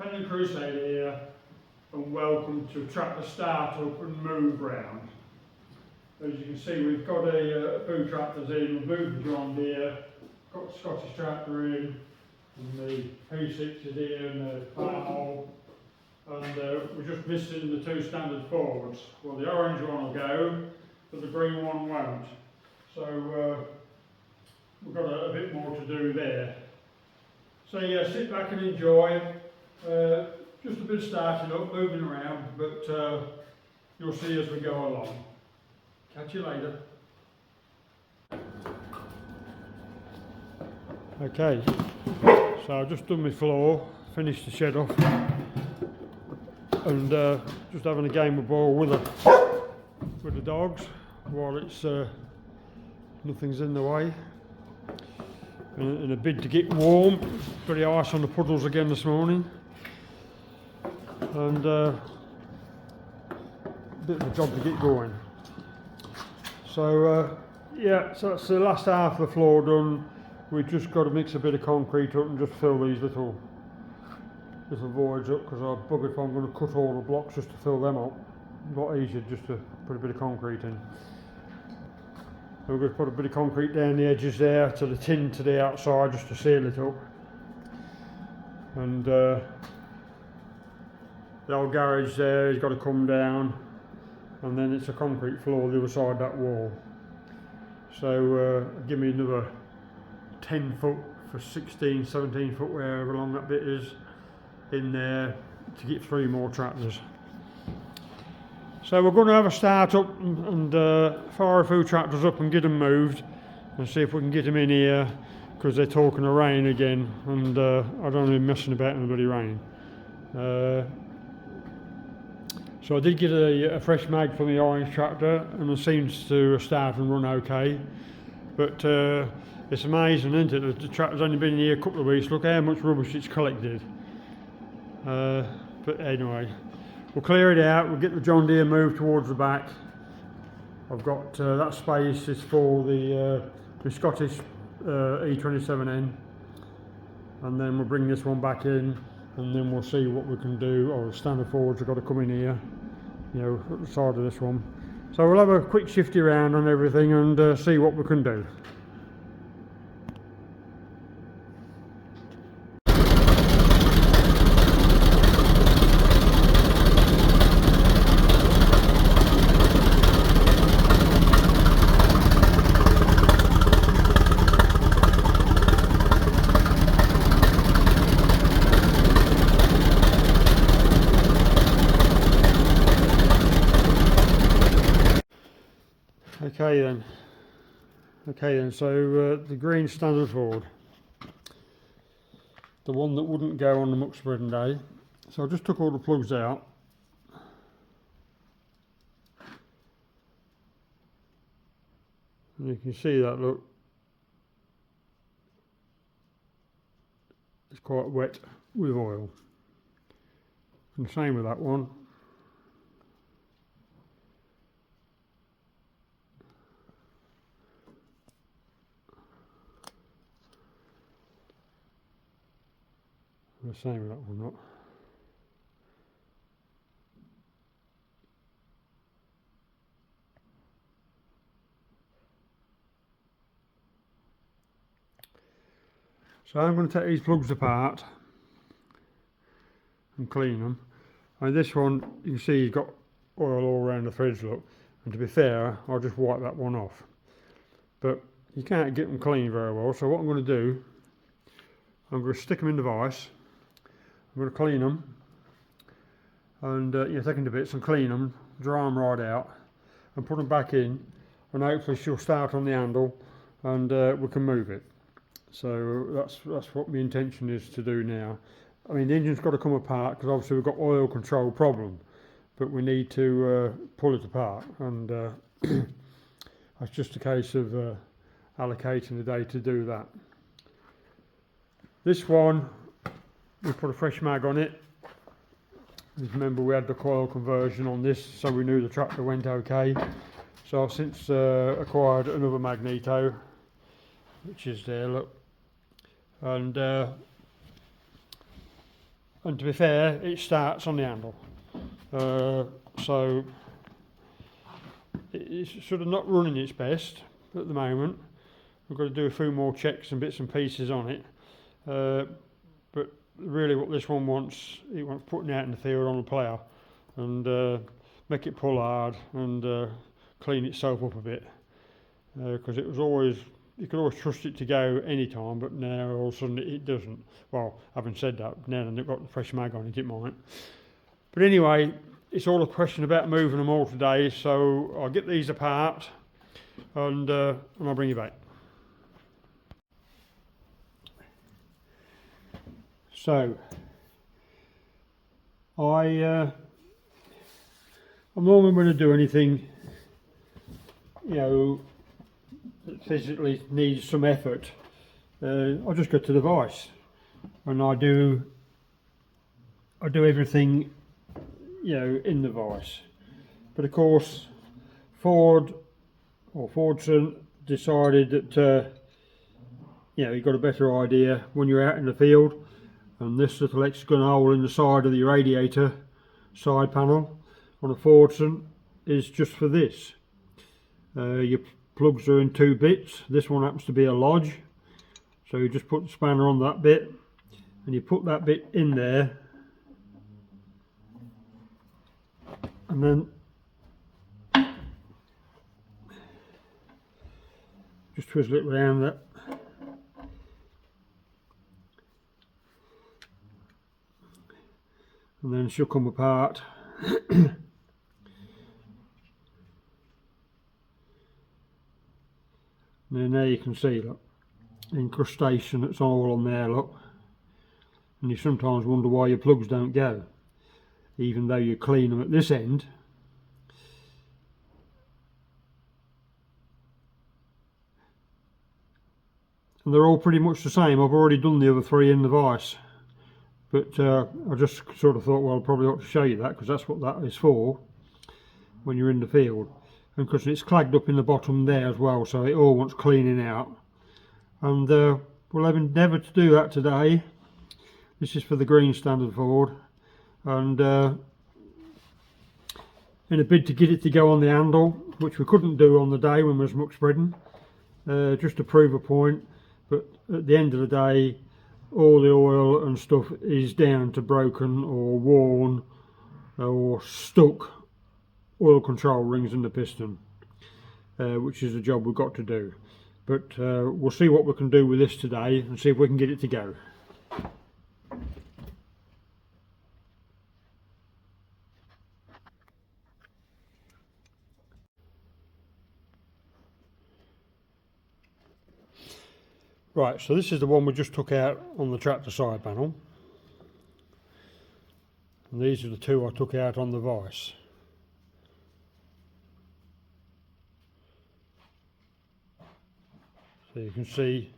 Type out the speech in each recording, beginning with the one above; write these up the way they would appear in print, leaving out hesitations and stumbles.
Penny Crusade here, and welcome to Tractor Startup and Move Round. As you can see, we've got a few tractors in. We've moved the John Deere, got the Scottish tractor in, and the P60 here, and the Farmall, and we're just missing the two standard Fords. Well, the orange one will go, but the green one won't. So we've got a bit more to do there. So yeah, sit back and enjoy. Just a bit starting up, moving around, but you'll see as we go along. Catch you later. Okay, so I've just done my floor, finished the shed off, and just having a game of ball with the dogs while it's nothing's in the way. In a bid to get warm, very ice on the puddles again this morning. And a bit of a job to get going. So yeah, so that's the last half of the floor done. We've just got to mix a bit of concrete up and just fill these little voids up, because I bug if I'm going to cut all the blocks just to fill them up. A lot easier just to put a bit of concrete in. We're going to put a bit of concrete down the edges there to the tin to the outside just to seal it up. And the old garage there has got to come down, and then it's a concrete floor the other side of that wall. So give me another 10 foot for 16, 17 foot, wherever long that bit is, in there to get 3 more tractors. So we're going to have a start up and fire a few tractors up and get them moved, and see if we can get them in here, because they're talking of rain again, and I don't want to be messing about in the bloody rain. So I did get a fresh mag from the orange tractor, and it seems to start and run okay. But it's amazing, isn't it? The tractor's only been here a couple of weeks. Look how much rubbish it's collected. But anyway, we'll clear it out. We'll get the John Deere moved towards the back. I've got that space is for the Scottish E27N, and then we'll bring this one back in. And then we'll see what we can do. Oh, the standard Fords have got to come in here, you know, at the side of this one. So we'll have a quick shifty round on everything and see what we can do. Okay then, so the green standard Ford, the one that wouldn't go on the muck spreading day. So I just took all the plugs out. And you can see that, look, it's quite wet with oil. And the same with that one. The same with that one, not. So I'm going to take these plugs apart and clean them. And this one, you can see you've got oil all around the threads, look. And to be fair, I'll just wipe that one off. But you can't get them clean very well, so what I'm going to do, I'm going to stick them in the vise. I'm going to clean them, and take them to bits and clean them, dry them right out, and put them back in, and hopefully she'll start on the handle, and we can move it. So that's what my intention is to do now. I mean, the engine's got to come apart, because obviously we've got oil control problem, but we need to pull it apart, and that's just a case of allocating the day to do that. This one, we put a fresh mag on it. Remember, we had the coil conversion on this, so we knew the tractor went okay. So I've since acquired another Magneto, which is there, look. And and to be fair, it starts on the handle, so it's sort of not running its best at the moment. We've got to do a few more checks and bits and pieces on it, but really what this one wants, it wants putting out in the field on the plough and make it pull hard and clean itself up a bit, because it was always, you could always trust it to go any time, but now all of a sudden it doesn't. Well, having said that, now that they've got the fresh mag on it might. But anyway, it's all a question about moving them all today, so I'll get these apart and I'll bring you back. So I'm normally going to do anything, you know, that physically needs some effort. I'll just go to the vise and I do everything, you know, in the vise. But of course, Fordson decided that you know, you got a better idea when you're out in the field. And this little hexagon hole in the side of the radiator side panel on a Fordson is just for this. Your plugs are in 2 bits. This one happens to be a lodge, so you just put the spanner on that bit and you put that bit in there, and then just twizzle it round that. And then she'll come apart. And then there you can see, look, incrustation that's all on there, look. And you sometimes wonder why your plugs don't go, even though you clean them at this end. And they're all pretty much the same. I've already done the other 3 in the vise. But I just sort of thought, well, I probably ought to show you that, because that's what that is for when you're in the field. And because it's clagged up in the bottom there as well, so it all wants cleaning out. And we'll have endeavoured to do that today. This is for the green standard Ford. And in a bid to get it to go on the handle, which we couldn't do on the day when there was muck spreading, just to prove a point. But at the end of the day, all the oil and stuff is down to broken or worn or stuck oil control rings in the piston, which is a job we've got to do. But we'll see what we can do with this today and see if we can get it to go. Right, so this is the one we just took out on the tractor side panel. And these are the 2 I took out on the vise. So you can see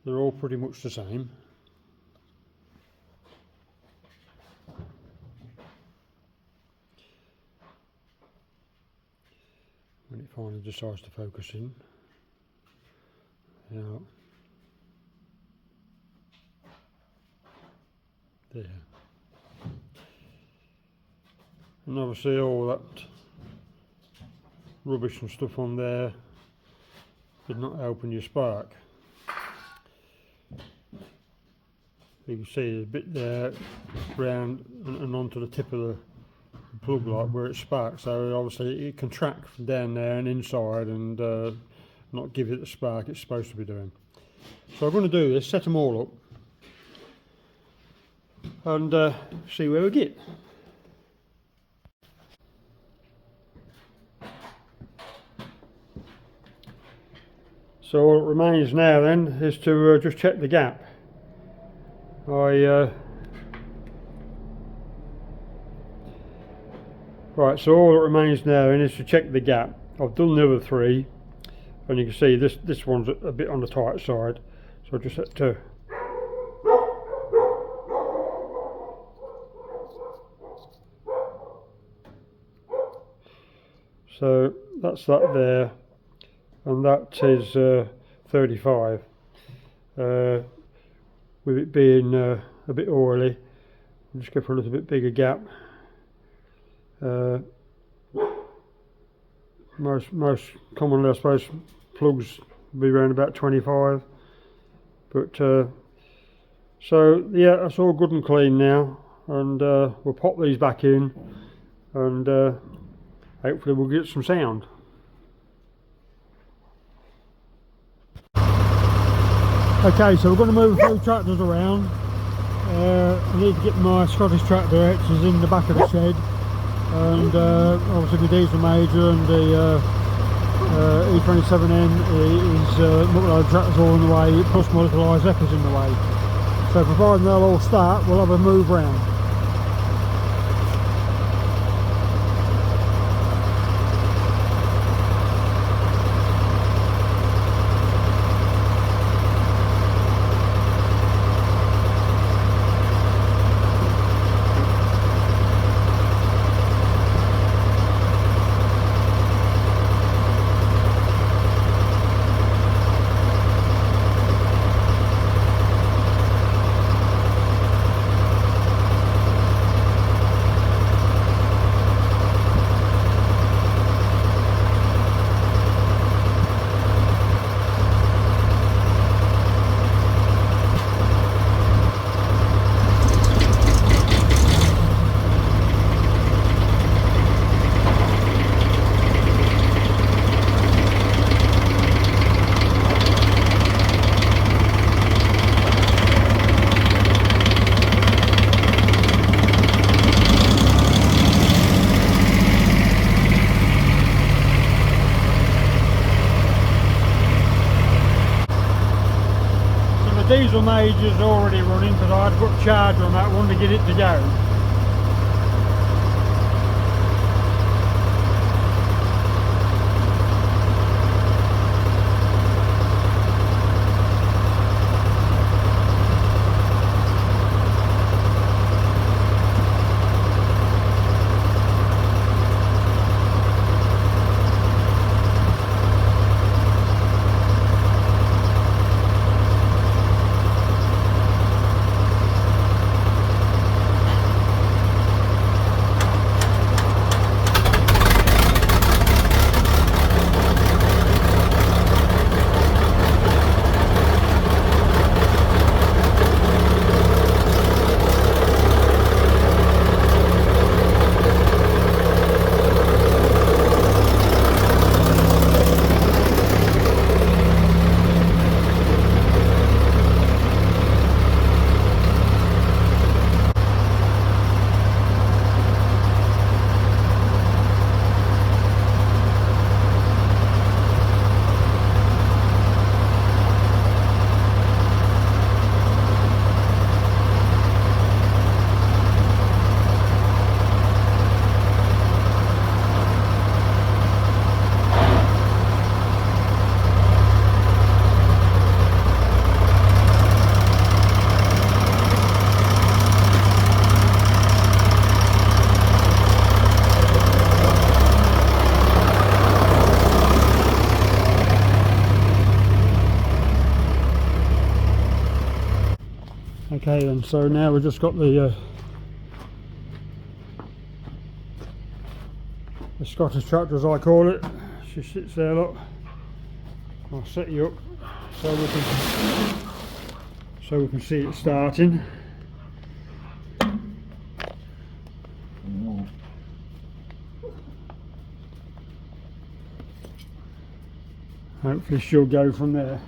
they're all pretty much the same. When it finally decides to focus in. Yeah. There. And obviously all that rubbish and stuff on there did not open your spark. You can see there's a bit there round and onto the tip of the plug light where it sparks, so obviously it can track from down there and inside and not give it the spark it's supposed to be doing. So I'm going to do this, set them all up and see where we get. So all that remains now then is to just check the gap. Right, so all that remains now then is to check the gap. I've done the other 3. And you can see this one's a bit on the tight side, so I just had to so that's that there, and that is 35. With it being a bit oily. I'll just go for a little bit bigger gap. Most commonly, I suppose, plugs will be around about 25. But so yeah, that's all good and clean now, and we'll pop these back in, and hopefully we'll get some sound. Okay, so we're going to move a few tractors around. I need to get my Scottish tractor X's in the back of the shed, and obviously the diesel major and the E27N is muckload tractors all in the way, plus my little Iseki's in the way. So providing they'll all start, we'll have a move round. Diesel major's already running because I had to put charger on that one to get it to go. Okay then, so now we've just got the Scottish tractor, as I call it. She sits there, look. I'll set you up so we can see it starting. Hopefully she'll go from there.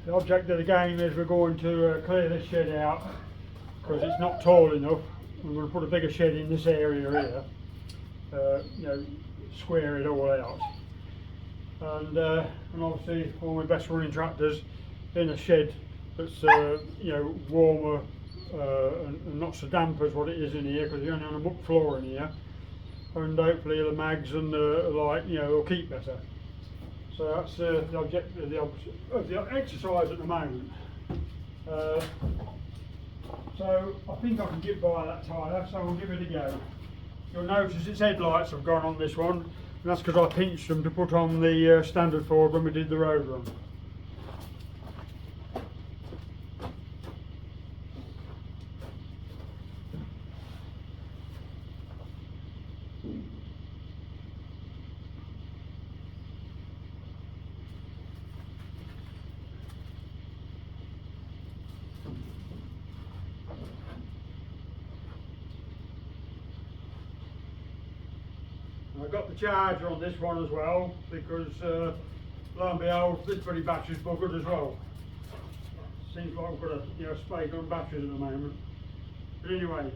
The object of the game is we're going to clear this shed out because it's not tall enough. We're going to put a bigger shed in this area here, you know, square it all out, and obviously all my best running tractors in a shed that's you know, warmer and not so damp as what it is in here, because you're only on a muck floor in here, and hopefully the mags and the light, you know, will keep better. So that's the object of the exercise at the moment. So I think I can get by that tyre, so we'll give it a go. You'll notice its headlights have gone on this one, and that's because I pinched them to put on the standard Ford when we did the road run. I've got the charger on this one as well because lo and behold, this bloody battery's buggered as well. Seems like I've got a spade on batteries at the moment. But anyway.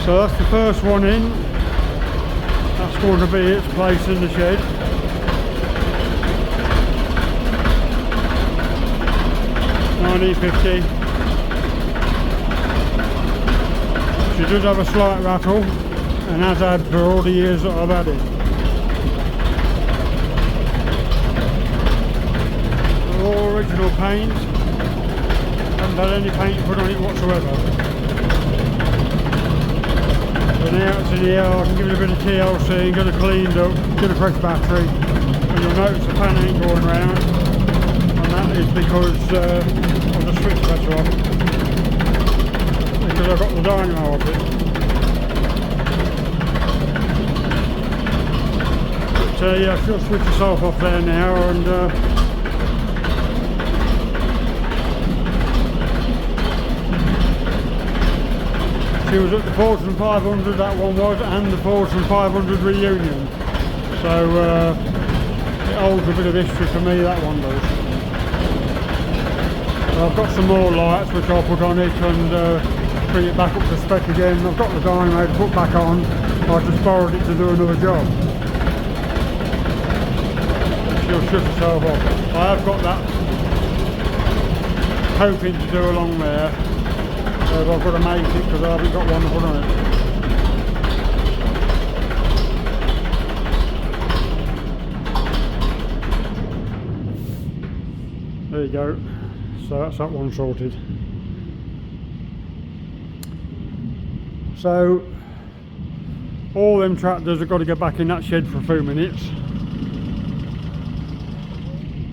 So that's the first one in. That's going to be its place in the shed. $19.50. She does have a slight rattle, and has had for all the years that I've had it. They're all original paint. Haven't had any paint put on it whatsoever. So now it's in here, I can give it a bit of TLC and get it cleaned up, get a fresh battery, and you'll notice the fan ain't going round, and that is because of the switch pressure off, because I've got the dynamo off it. But yeah, she'll switch herself off there now, and she was at the 4500, that one was, and the 4500 reunion. So it holds a bit of history for me, that one does. So I've got some more lights which I'll put on it and bring it back up to spec again. I've got the dynamo to put back on. I just borrowed it to do another job. She'll shut herself off. I have got that hoping to do along there. I've got to make it because I haven't got one to put on it. There you go. So that's that one sorted. So all them tractors have got to go back in that shed for a few minutes.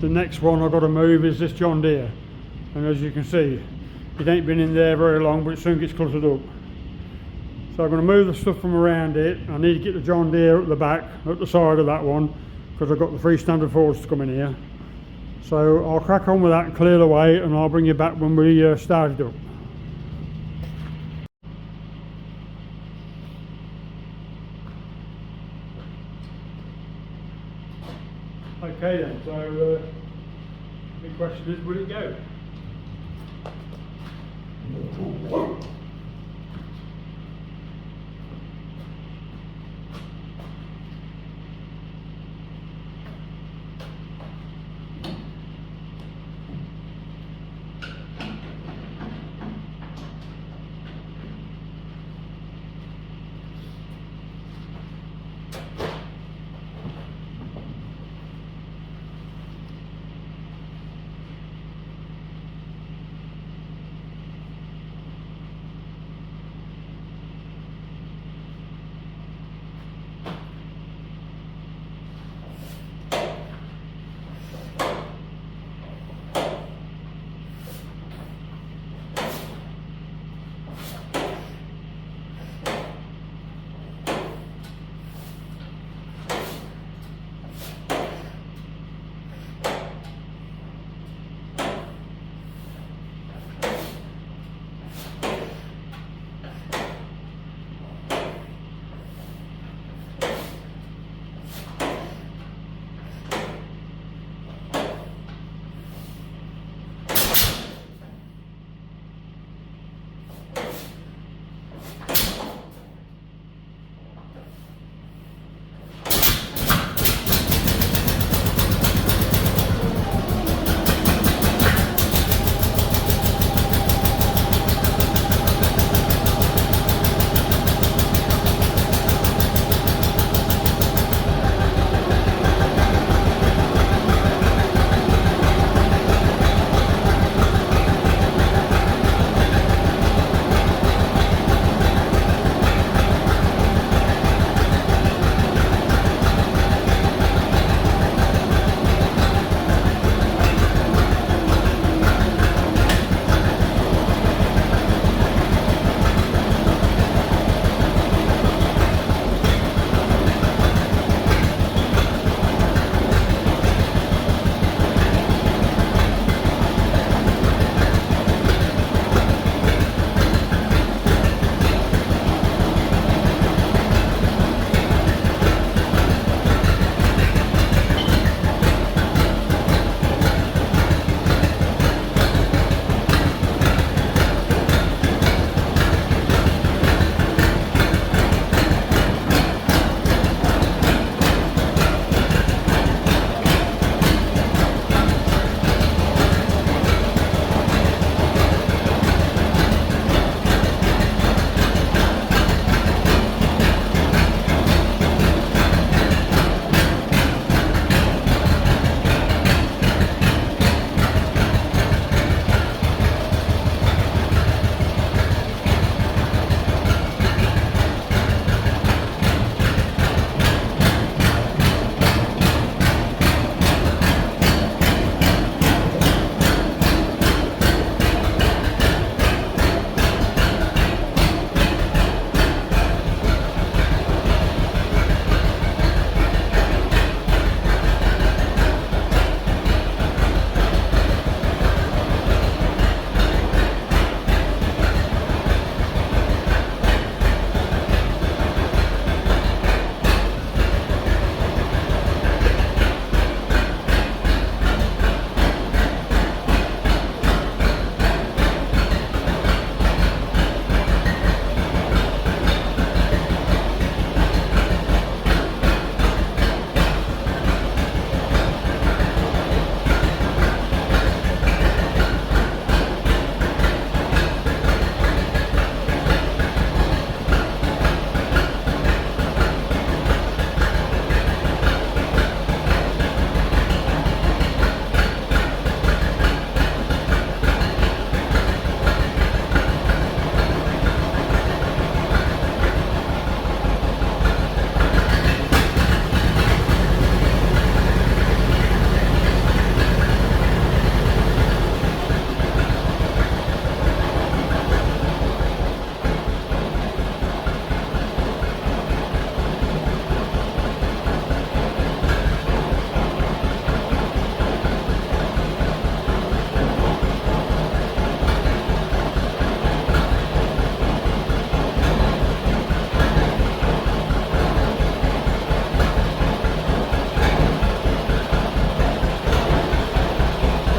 The next one I've got to move is this John Deere, and as you can see, it ain't been in there very long, but it soon gets cluttered up. So I'm going to move the stuff from around it. I need to get the John Deere at the back, at the side of that one, because I've got the three standard Fords to come in here. So I'll crack on with that and clear the way, and I'll bring you back when we start it up. Okay then, so the big question is, will it go?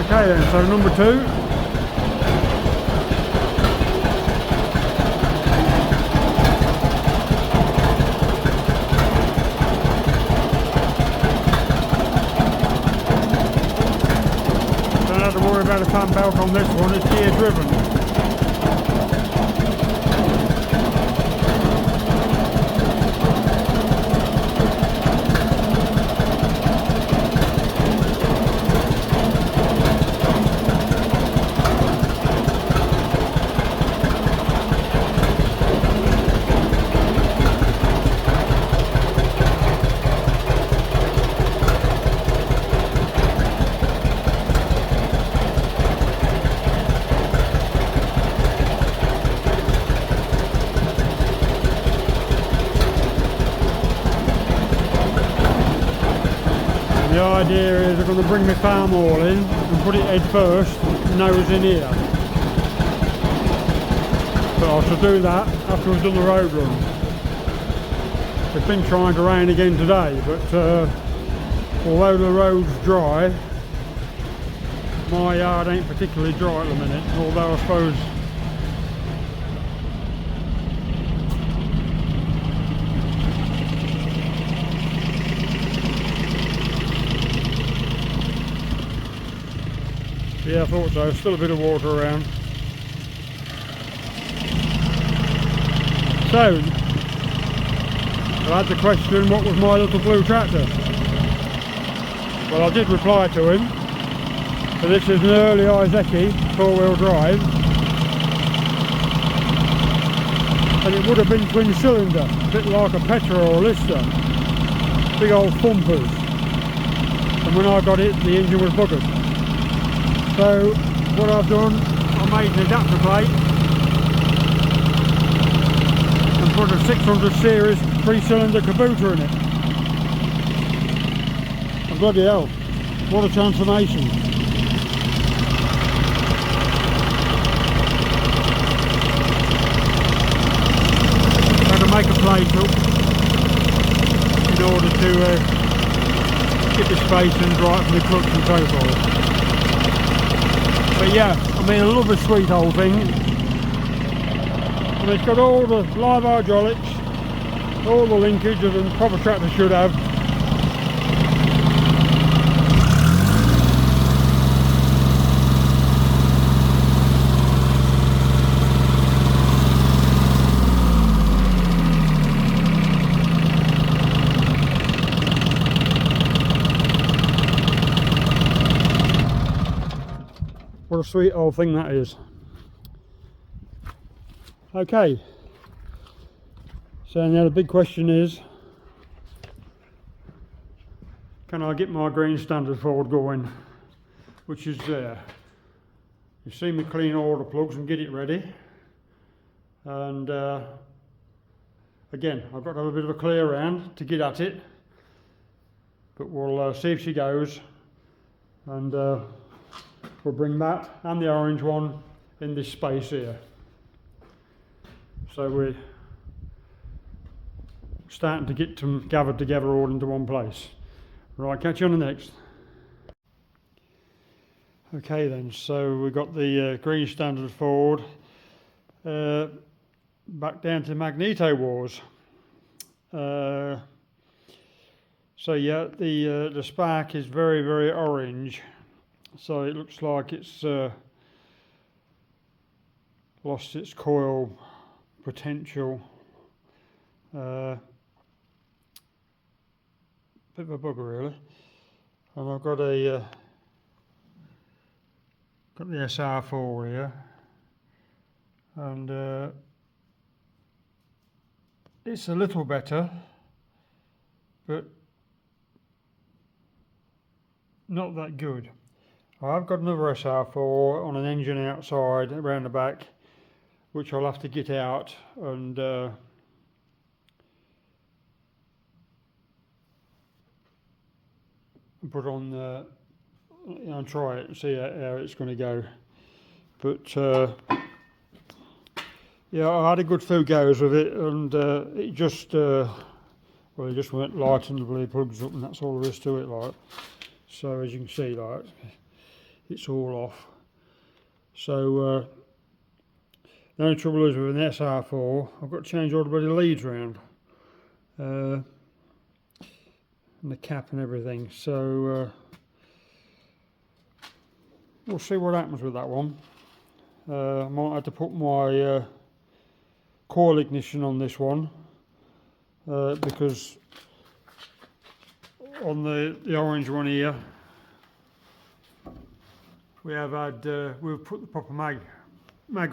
Okay then, so number 2. Don't have to worry about a fan belt on this one, it's gear driven. The idea is I'm going to bring my farm all in and put it head first, nose in here. But I shall do that after we've done the road run. It's been trying to rain again today, but although the road's dry, my yard ain't particularly dry at the minute, although I suppose yeah, I thought so. Still a bit of water around. So, I had the question, what was my little blue tractor? Well, I did reply to him. So this is an early Iseki 4-wheel drive. And it would have been twin cylinder, a bit like a Petra or a Lister. Big old thumpers. And when I got it, the engine was buggered. So what I've done, I made an adapter plate and put a 600 series 3-cylinder caboodler in it. And bloody hell, what a transformation. Had to make a plate up in order to get the space and right for the clutch and so forth. But yeah, I mean, a lovely sweet old thing. And it's got all the live hydraulics, all the linkage that a proper tractor should have. What a sweet old thing that is. Okay, so now the big question is, can I get my green standard Ford going, which is there. You see me clean all the plugs and get it ready, and again I've got to have a bit of a clear round to get at it, but we'll see if she goes, and we'll bring that and the orange one in this space here. So we're starting to get them gathered together all into one place. Right, catch you on the next. Okay then, so we've got the green standard Ford back down to Magneto wars. So yeah, the spark is very, very orange. So it looks like it's lost its coil potential. Bit of a bugger really. And I've got a got the SR4 here, and it's a little better, but not that good. I've got another SR4 on an engine outside around the back, which I'll have to get out and put on and try it and see how it's going to go. But yeah, I had a good few goes with it, and it just well, it just went light and the plugs up, and that's all there is to it. Like, so as you can see, like, it's all off. So the only trouble is with an SR4, I've got to change all the bloody leads around, and the cap and everything. So we'll see what happens with that one. I might have to put my coil ignition on this one, because on the orange one here we have had we've put the proper mag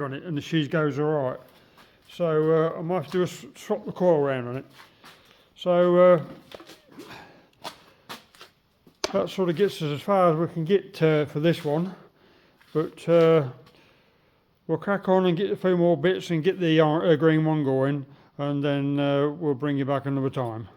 on it, and the sheath goes alright. So I might have to just swap the coil around on it. So that sort of gets us as far as we can get for this one, but we'll crack on and get a few more bits and get the green one going, and then we'll bring you back another time.